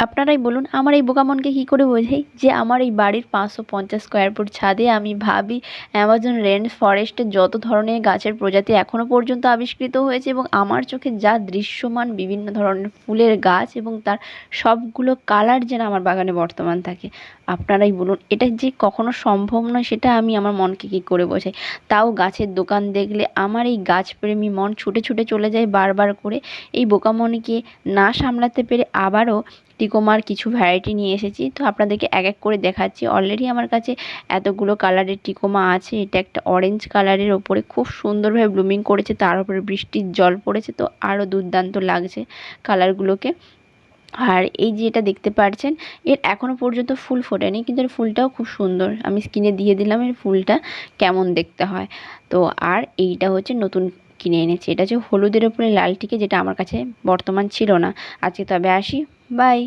আপনারাই বলুন আমার এই বোকা মনকে কী করে বোঝাই যে আমার এই বাড়ির 550 স্কোয়ার ফুট ছাদে আমি ভাবি অ্যামাজন রেন ফরেস্টের যত ধরনের গাছের প্রজাতি এখনও পর্যন্ত আবিষ্কৃত হয়েছে এবং আমার চোখে যা দৃশ্যমান বিভিন্ন ধরনের ফুলের গাছ এবং তার সবগুলো কালার যেন আমার বাগানে বর্তমান থাকে। আপনারাই বলুন এটা যে কখনো সম্ভব নয় সেটা আমি আমার মনকে কী করে বোঝাই। তাও গাছের দোকান দেখলে আমার এই গাছপ্রেমী মন ছুটে ছুটে চলে যায় বারবার করে। এই বোকা মনকে না সামলাতে পেরে আবারও টিকোমার কিছু ভ্যারাইটি নিয়ে এসেছি, তো আপনাদেরকে এক এক করে দেখাচ্ছি। অলরেডি আমার কাছে এতগুলো কালারের টিকোমা আছে। এটা একটা অরেঞ্জ কালারের ওপরে খুব সুন্দরভাবে ব্লুমিং করেছে, তার উপরে বৃষ্টির জল পড়েছে, তো আরও দুর্দান্ত লাগছে কালারগুলোকে। আর এই যে এটা দেখতে পাচ্ছেন এর এখনও পর্যন্ত ফুল ফোটেনি, কিন্তু এর ফুলটাও খুব সুন্দর। আমি স্ক্রিনে দিয়ে দিলাম এর ফুলটা কেমন দেখতে হয়। তো আর এইটা হচ্ছে নতুন কিনে এনেছি, এটা হচ্ছে হলুদের ওপরে লাল টিকে, যেটা আমার কাছে বর্তমান ছিল না। আজকে তবে আসি, বাই।